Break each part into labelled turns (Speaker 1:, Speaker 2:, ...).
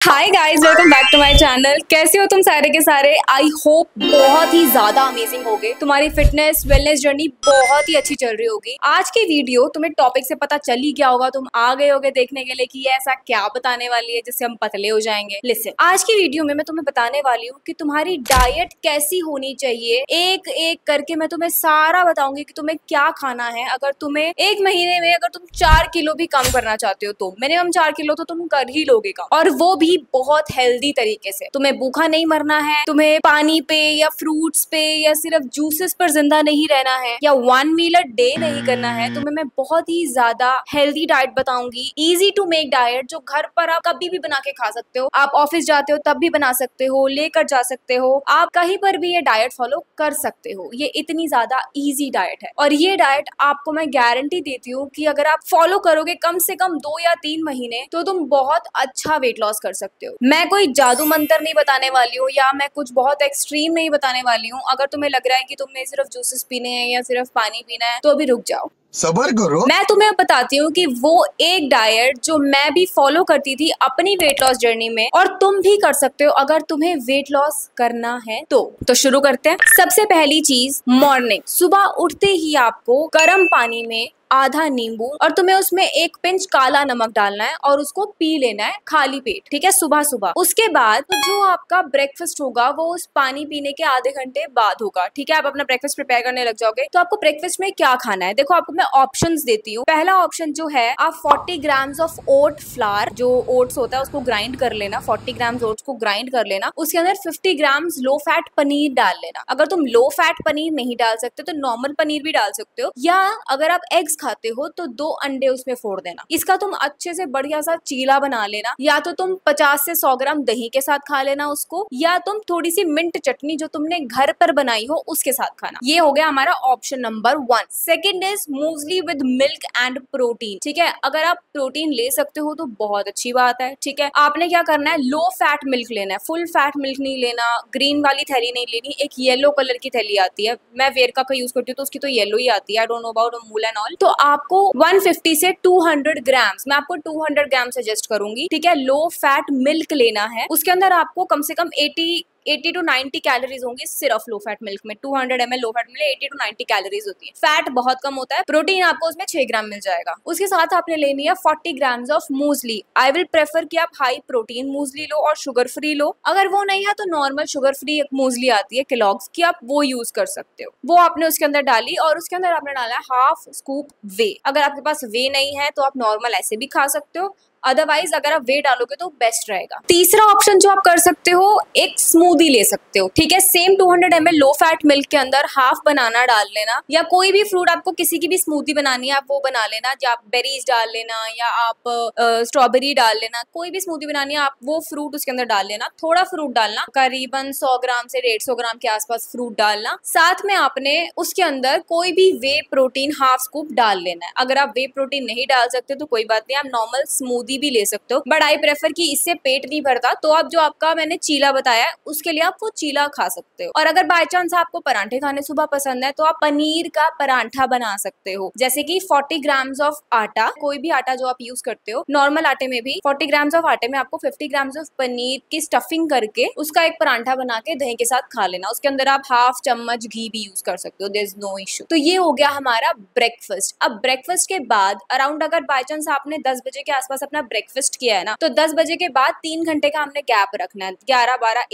Speaker 1: Hi guys, welcome back to my channel. कैसे हो तुम सारे के सारे? आई होप बहुत ही ज्यादा अमेजिंग होगे। तुम्हारी फिटनेस वेलनेस जर्नी बहुत ही अच्छी चल रही होगी। आज की वीडियो तुम्हें टॉपिक से पता चल ही गया होगा, तुम आ गए होगे देखने के लिए कि ये ऐसा क्या बताने वाली है जिससे हम पतले हो जाएंगे। लिसन, आज की वीडियो में मैं तुम्हें बताने वाली हूँ कि तुम्हारी डाइट कैसी होनी चाहिए। एक एक करके मैं तुम्हें सारा बताऊंगी कि तुम्हें क्या खाना है। अगर तुम्हें एक महीने में अगर तुम 4 किलो भी कम करना चाहते हो तो मिनिमम 4 किलो तो तुम कर ही लोगे कम, और वो भी बहुत हेल्दी तरीके से। तुम्हें भूखा नहीं मरना है, तुम्हें पानी पे या फ्रूट्स पे या सिर्फ जूसेस पर जिंदा नहीं रहना है, या 1 मील अ डे नहीं करना है। तुम्हें मैं बहुत ही ज्यादा हेल्दी डाइट बताऊंगी, इजी टू मेक डाइट, जो घर पर आप कभी भी बना के खा सकते हो। आप ऑफिस जाते हो तब भी बना सकते हो, लेकर जा सकते हो, आप कहीं पर भी ये डाइट फॉलो कर सकते हो। ये इतनी ज्यादा इजी डाइट है, और ये डाइट आपको मैं गारंटी देती हूँ कि अगर आप फॉलो करोगे कम से कम 2 या 3 महीने तो तुम बहुत अच्छा वेट लॉस कर सकते हो। मैं कोई जादू मंत्र नहीं बताने वाली हूँ, या मैं कुछ बहुत एक्सट्रीम नहीं बताने वाली हूँ। अगर तुम्हें लग रहा है कि तुम्हें सिर्फ जूसेस पीने हैं या सिर्फ पानी पीना है तो अभी रुक जाओ, सबर करो। मैं तुम्हें बताती हूँ कि वो एक डाइट जो मैं भी फॉलो करती थी अपनी वेट लॉस जर्नी में, और तुम भी कर सकते हो अगर तुम्हें वेट लॉस करना है तो शुरू करते हैं। सबसे पहली चीज, मॉर्निंग, सुबह उठते ही आपको गर्म पानी में आधा नींबू और तुम्हें उसमें 1 पिंच काला नमक डालना है और उसको पी लेना है खाली पेट, ठीक है, सुबह सुबह। उसके बाद तो जो आपका ब्रेकफास्ट होगा वो उस पानी पीने के आधे घंटे बाद होगा, ठीक है। आप अपना ब्रेकफास्ट प्रिपेयर करने लग जाओगे। तो आपको ब्रेकफास्ट में क्या खाना है, देखो आपको मैं ऑप्शंस देती हूँ। पहला ऑप्शन जो है, आप 40 ग्राम्स ऑफ ओट फ्लावर, जो ओट्स होता है उसको ग्राइंड कर लेना। 40 ग्राम्स ओट्स को ग्राइंड कर लेना, उसके अंदर 50 ग्राम्स लो फैट पनीर डाल लेना। अगर तुम लो फैट पनीर नहीं डाल सकते तो नॉर्मल पनीर भी डाल सकते हो, या अगर आप एग्स खाते हो तो 2 अंडे उसमें फोड़ देना। इसका तुम अच्छे से बढ़िया सा चीला बना लेना, या तो तुम 50 से 100 ग्राम दही के साथ खा लेना उसको, या तुम थोड़ी सी मिंट चटनी जो तुमने घर पर बनाई हो उसके साथ खाना। ये हो गया हमारा option number 1। Second is muesli with milk and protein, ठीक है। अगर आप प्रोटीन ले सकते हो तो बहुत अच्छी बात है, ठीक है। आपने क्या करना है, लो फैट मिल्क लेना है, फुल फैट मिल्क नहीं लेना, ग्रीन वाली थैली नहीं लेनी। एक येलो कलर की थैली आती है, मैं वेरका का यूज करती हूँ तो उसकी तो येलो ही आती है, I don't know about Amul and all. तो आपको 150 से 200 ग्राम्स, मैं आपको 200 ग्राम सजेस्ट करूंगी, ठीक है, लो फैट मिल्क लेना है। उसके अंदर आपको कम से कम 80 टू 90 कैलोरीज होंगी सिर्फ लो फैट मिल्क में। 200 ml low fat milk 80 to 90 calories होती है। फैट बहुत कम होता है, प्रोटीन आपको उसमें 6 ग्राम मिल जाएगा। उसके साथ आपने लेनी है 40 grams of muesli. I will prefer कि आप हाई प्रोटीन मूसली लो और शुगर फ्री लो। अगर वो नहीं है तो नॉर्मल शुगर फ्री एक मूसली आती है केलॉग्स की, आप वो यूज कर सकते हो। वो आपने उसके अंदर डाली, और उसके अंदर आपने डाला है हाफ स्कूप वे। अगर आपके पास वे नहीं है तो आप नॉर्मल ऐसे भी खा सकते हो, अदरवाइज अगर आप वे डालोगे तो बेस्ट रहेगा। तीसरा ऑप्शन जो आप कर सकते हो, एक स्मूदी ले सकते हो, ठीक है। Same 200 ml low fat milk के अंदर हाफ बनाना डाल लेना, या कोई भी फ्रूट, आपको किसी की भी स्मूदी बनानी है आप वो बना लेना, या आप बेरीज डाल लेना, या आप स्ट्रॉबेरी डाल लेना। कोई भी स्मूदी बनानी है आप वो फ्रूट उसके अंदर डाल लेना। थोड़ा फ्रूट डालना, करीबन 100 ग्राम से 150 ग्राम के आसपास फ्रूट डालना। साथ में आपने उसके अंदर कोई भी वे प्रोटीन हाफ स्कूप डाल लेना है। अगर आप वे प्रोटीन नहीं डाल सकते तो कोई बात नहीं, आप नॉर्मल स्मूदी भी ले सकते हो, बट आई प्रेफर कि इससे पेट नहीं भरता, तो आप जो आपका मैंने चीला बताया है उसके लिए आप वो चीला खा सकते हो। और अगर बाय चांस आपको परांठे खाने सुबह पसंद है तो आप पनीर का परांठा बना सकते हो। जैसे कि 40 ग्राम्स ऑफ आटा, कोई भी आटा जो आप यूज करते हो, नॉर्मल आटे में भी 40 ग्राम्स ऑफ आटे में आपको 50 ग्राम्स ऑफ पनीर की स्टफिंग करके उसका एक परांठा बना के दही के साथ खा लेना। उसके अंदर आप हाफ चम्मच घी भी यूज कर सकते हो, देयर इज नो इशू। तो ये हो गया हमारा ब्रेकफास्ट। अब ब्रेकफास्ट के बाद अराउंड, अगर बाय चांस आपने 10 बजे के आसपास अपना ब्रेकफास्ट किया है ना, तो 10 बजे के बाद 3 घंटे का हमने गैप रखना है। 11, 12,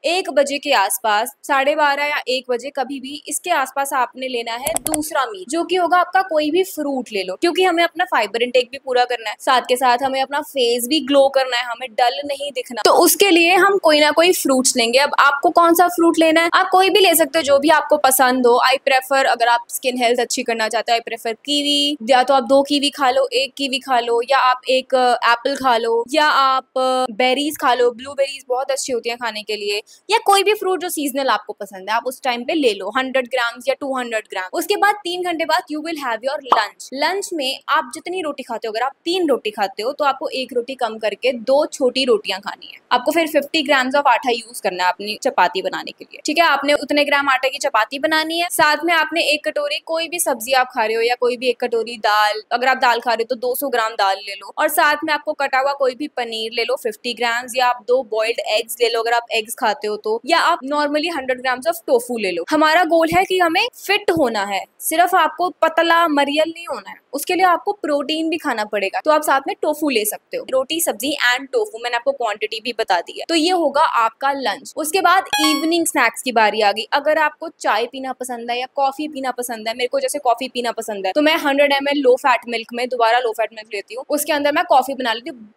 Speaker 1: 1 बजे के आसपास, 12:30 या 1 बजे, कभी भी इसके आसपास आपने लेना है दूसरा मील, जो कि होगा आपका कोई भी फ्रूट ले लो, क्योंकि हमें अपना फाइबर इंटेक भी पूरा करना है, साथ के साथ हमें अपना फेस भी ग्लो करना है, हमें डल नहीं दिखना। तो उसके लिए हम कोई ना कोई फ्रूट्स लेंगे। अब आपको कौन सा फ्रूट लेना है, आप कोई भी ले सकते हो जो भी आपको पसंद हो। आई प्रेफर, अगर आप स्किन हेल्थ अच्छी करना चाहते हो, आई प्रेफर कीवी, या तो आप 2 कीवी खा लो, 1 कीवी खा लो, या आप एक एप्पल खा लो, या आप बेरीज खा लो। ब्लूबेरीज बहुत अच्छी होती है खाने के लिए, या कोई भी फ्रूट जो सीजनल आपको पसंद है आप उस टाइम पे ले लो 100 ग्राम्स या 200 ग्राम। उसके बाद 3 घंटे बाद you will have your lunch. Lunch में आप जितनी रोटी खाते हो, अगर आप 3 रोटी खाते हो तो आपको 1 रोटी कम करके 2 छोटी रोटियां खानी है। आपको फिर 50 ग्राम्स ऑफ आटा यूज करना है अपनी चपाती बनाने के लिए, ठीक है। आपने उतने ग्राम आटे की चपाती बनानी है। साथ में आपने 1 कटोरी कोई भी सब्जी आप खा रहे हो या कोई भी 1 कटोरी दाल, अगर आप दाल खा रहे हो तो 200 ग्राम दाल ले लो। और साथ में आपको कटा हुआ कोई भी पनीर ले लो 50 ग्राम्स, या आप 2 बॉइल्ड एग्स ले लो अगर आप एग्स खाते हो तो, या आप नॉर्मली 100 ग्राम्स ऑफ टोफू ले लो। हमारा गोल है कि हमें फिट होना है, सिर्फ आपको पतला मरियल नहीं होना है, उसके लिए आपको प्रोटीन भी खाना पड़ेगा। तो आप साथ में टोफू ले सकते हो, रोटी सब्जी एंड टोफू, मैंने आपको क्वांटिटी भी बता दी है। तो ये होगा आपका लंच। उसके बाद इवनिंग स्नैक्स की बारी आ गई। अगर आपको चाय पीना पसंद है या कॉफी पीना पसंद है, मेरे को जैसे कॉफी पीना पसंद है तो मैं 100 ml लो फैट मिल्क में दोबारा लो फैट मिल्क लेती हूँ, उसके अंदर मैं कॉफी बना लेती हूँ।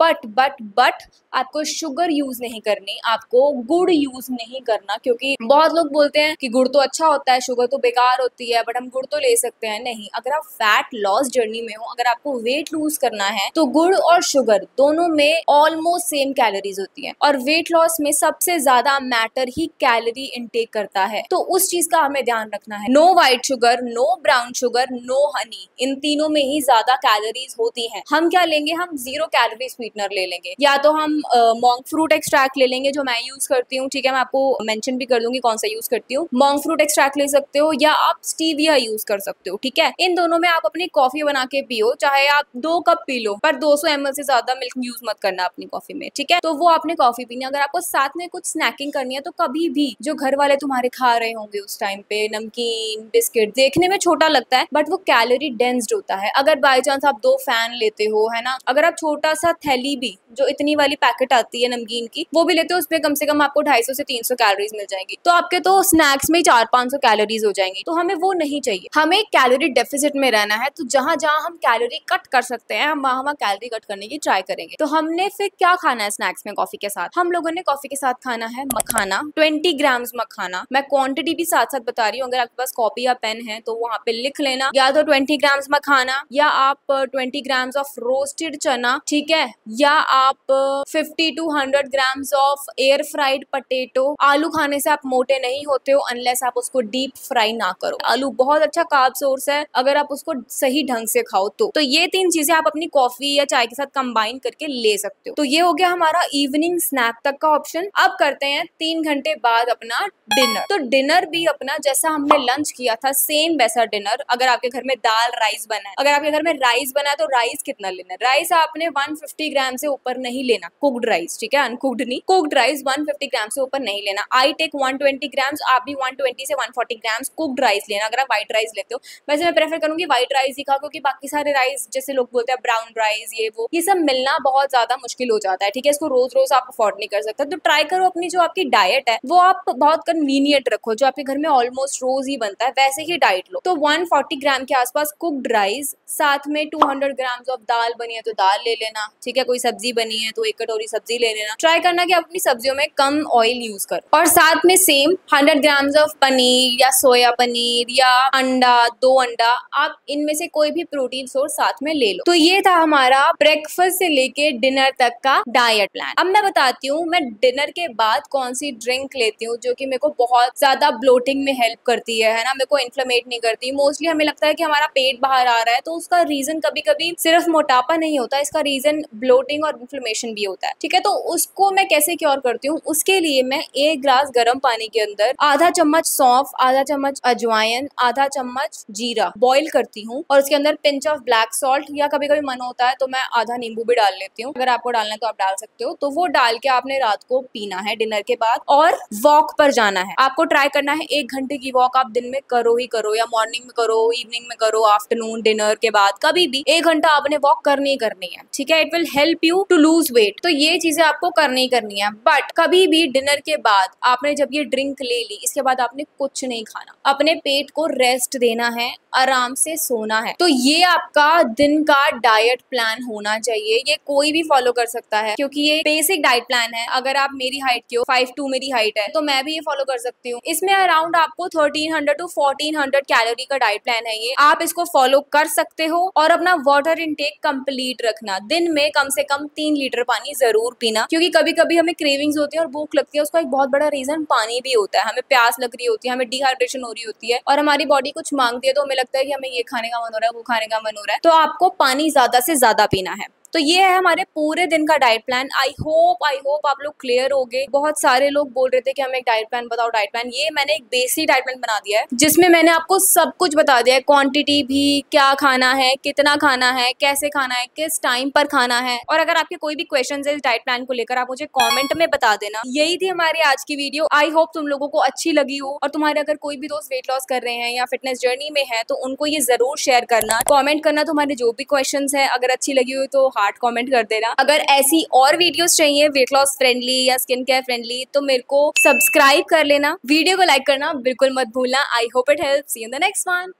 Speaker 1: बट आपको शुगर यूज नहीं करनी, आपको गुड़ यूज नहीं करना, क्योंकि बहुत लोग बोलते हैं कि गुड़ तो अच्छा होता है, शुगर तो बेकार होती है, बट हम गुड़ तो ले सकते हैं। नहीं, अगर आप फैट लॉस जर्नी में हो, अगर आपको वेट लूज करना है तो गुड़ और शुगर दोनों में ऑलमोस्ट सेम कैलोरीज होती है, और वेट लॉस में सबसे ज्यादा मैटर ही कैलोरी इनटेक करता है। तो उस चीज का हमें ध्यान रखना है। No white sugar, no brown sugar, no honey, इन तीनों में ही ज्यादा कैलोरीज होती हैं। हम क्या लेंगे, हम 0 कैलोरी स्वीटनर ले लेंगे, या तो हम मॉन्क फ्रूट एक्सट्रैक्ट ले लेंगे जो मैं यूज करती हूँ, ठीक है। मैं आपको मेंशन भी कर दूंगी कौन सा यूज करती हूँ। मॉन्क फ्रूट एक्सट्रैक्ट ले सकते हो या आप स्टीविया यूज कर सकते हो, ठीक है। इन दोनों में आप अपनी कॉफी बना के पियो, चाहे आप 2 कप पी लो, पर 200 ml से ज्यादा मिल्क यूज मत करना अपनी कॉफी में, ठीक है। तो वो आपने कॉफी पीनी है। अगर आपको साथ में कुछ स्नैकिंग करनी है तो कभी भी जो घर वाले तुम्हारे खा रहे होंगे उस टाइम पे, नमकीन बिस्किट, देखने में छोटा लगता है बट वो कैलोरी डेंस्ड होता है। अगर बाय चांस आप 2 फैन लेते हो, है ना, अगर आप छोटा सा थैली भी, जो इतनी वाली पैकेट आती है नमकीन की, वो भी लेते हो, उसमें कम से कम आपको 250 से 300 कैलोरीज मिल जाएंगी। तो आपके तो स्नैक्स में 400-500 कैलोरीज हो जाएंगी। तो हमें वो नहीं चाहिए, हमें कैलोरी डेफिसिट में रहना है। तो जहां जहां हम कैलोरी कट कर सकते हैं हम वहां कैलोरी कट करने की ट्राई करेंगे। तो हमने फिर क्या खाना है स्नैक्स में कॉफी के साथ? हम लोगों ने कॉफी के साथ खाना है मखाना, 20 ग्राम्स मखाना। मैं क्वांटिटी भी साथ साथ बता रही हूँ, अगर आपके पास कॉपी या पेन है तो वहां पे लिख लेना, या तो 20 ग्राम्स मखाना, या आप 20 ग्राम्स ऑफ रोस्टेड चना, ठीक है, या आप 50 to 100 grams of air fried potato. आलू खाने से आप मोटे नहीं होते हो अनलेस आप उसको डीप फ्राई ना करो। आलू बहुत अच्छा कार्ब सोर्स है अगर आप उसको सही ढंग से खाओ तो ये 3 चीजें आप अपनी कॉफी या चाय के साथ कंबाइन करके ले सकते हो। तो ये हो गया हमारा इवनिंग स्नैक तक का ऑप्शन। अब करते हैं 3 घंटे बाद अपना डिनर। तो डिनर भी अपना जैसा हमने लंच किया था सेम वैसा डिनर। अगर आपके घर में दाल राइस बना है, अगर आपके घर में राइस बना है तो राइस कितना लेना है? राइस आपने 150 ग्राम से ऊपर नहीं लेना, कुक्ड राइस, ठीक है, अनकुक्ड नहीं। कुक्ड राइस 150 ग्राम से ऊपर नहीं लेना। आई टेक 120 ग्राम्स, आप भी 120 से 140 ग्राम्स कुक्ड राइस लेना अगर आप व्हाइट राइस लेते हो। वैसे मैं प्रेफर करूंगी व्हाइट राइस ही खा, क्योंकि बाकी सारे राइस जैसे लोग बोलते हैं ब्राउन राइस ये सब मिलना बहुत ज्यादा मुश्किल हो जाता है, ठीक है। इसको रोज रोज आप अफोर्ड नहीं कर सकते। तो ट्राई करो अपनी जो आपकी डाइट है वो आप बहुत कन्वीनियंट रखो, जो आपके घर में ऑलमोस्ट रोज ही बनता है वैसे ही डाइट लो। तो 140 ग्राम के आसपास कुक्ड राइस, साथ में 200 ग्राम्स ऑफ दाल बनी है तो दाल ले लेना, ठीक है। कोई सब्जी बनी है तो 1 कटोरी सब्जी ले लेना। ट्राई करना कि अपनी सब्जियों में कम ऑयल यूज करो। और साथ में सेम 100 ग्राम्स ऑफ पनीर या सोया पनीर या अंडा, 2 अंडा, आप इनमें से कोई भी प्रोटीन सोर्स साथ में ले लो। तो ये था हमारा ब्रेकफास्ट से लेके डिनर तक का डाइट प्लान। अब मैं बताती हूँ मैं डिनर के बाद कौन सी ड्रिंक लेती हूँ जो कि मेरे को बहुत ज्यादा ब्लोटिंग में हेल्प करती है ना, मेरे को इन्फ्लेमेट नहीं करती। मोस्टली हमें लगता है कि हमारा पेट बाहर आ रहा है, तो उसका रीजन कभी कभी सिर्फ मोटापा नहीं होता, इसका रीजन ब्लोटिंग और इन्फ्लेमेशन भी होता है, ठीक है। तो उसको मैं कैसे क्योर करती हूँ? उसके लिए मैं 1 ग्लास गर्म पानी के अंदर आधा चम्मच सौंफ, आधा चम्मच अजवाइन, आधा चम्मच जीरा बॉईल करती हूँ, और उसके अंदर पिंच ऑफ ब्लैक सॉल्ट, या कभी कभी मन होता है तो मैं आधा नींबू भी डाल लेती हूँ। अगर आपको डालना है तो आप डाल सकते हो। तो वो डाल के आपने रात को पीना है डिनर के बाद, और वॉक पर जाना है। आपको ट्राई करना है 1 घंटे की वॉक आप दिन में करो ही करो, या मॉर्निंग में करो, इवनिंग में करो, आफ्टरनून डिनर के बाद, कभी भी 1 घंटा आपने वॉक करनी ही करनी है, ठीक है। It will help you to lose weight. तो ये चीजें आपको करनी ही करनी है। बट कभी भी डिनर के बाद आपने जब ये ड्रिंक ले ली, इसके बाद आपने कुछ नहीं खाना, अपने पेट को रेस्ट देना है, आराम से सोना है। तो ये आपका दिन का डाइट प्लान होना चाहिए। ये कोई भी फॉलो कर सकता है, क्योंकि ये बेसिक डाइट प्लान है। अगर आप मेरी हाइट के हो, 5'2" मेरी हाइट है, तो मैं भी ये फॉलो कर सकती हूँ। इसमें अराउंड आपको 1300 to 1400 कैलोरी का डाइट प्लान है ये। आप इसको फॉलो कर सकते हो। और अपना वाटर इनटेक कंप्लीट रखना, दिन में कम से कम 3 लीटर पानी जरूर पीना, क्योंकि कभी कभी हमें क्रेविंग्स होती है और भूख लगती है, उसका एक बहुत बड़ा रीजन पानी भी होता है। हमें प्यास लग रही होती है, हमें डिहाइड्रेशन हो रही होती है और हमारी बॉडी कुछ मांगती है तो हमें लगता है कि हमें ये खाने का मन हो रहा है, वो खाने का मन हो रहा है। तो आपको पानी ज्यादा से ज्यादा पीना है। तो ये है हमारे पूरे दिन का डाइट प्लान। आई होप आप लोग क्लियर हो गए। बहुत सारे लोग बोल रहे थे कि हमें एक डाइट प्लान बताओ, डाइट प्लान। ये मैंने एक बेसिक डाइट प्लान बना दिया है जिसमें मैंने आपको सब कुछ बता दिया है। क्वांटिटी भी, क्या खाना है, कितना खाना है, कैसे खाना है, किस टाइम पर खाना है। और अगर आपके कोई भी क्वेश्चन है इस डाइट प्लान को लेकर, आप मुझे कॉमेंट में बता देना। यही थी हमारी आज की वीडियो। आई होप तुम लोगों को अच्छी लगी हो। और तुम्हारे अगर कोई भी दोस्त वेट लॉस कर रहे हैं या फिटनेस जर्नी में है तो उनको ये जरूर शेयर करना, कॉमेंट करना। तुम्हारे जो भी क्वेश्चन है अगर अच्छी लगी हो तो हार्ट कॉमेंट कर देना। अगर ऐसी और वीडियोस चाहिए वेट लॉस फ्रेंडली या स्किन केयर फ्रेंडली तो मेरे को सब्सक्राइब कर लेना, वीडियो को लाइक करना बिल्कुल मत भूलना। I hope it helps. See you in the next one.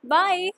Speaker 1: Bye.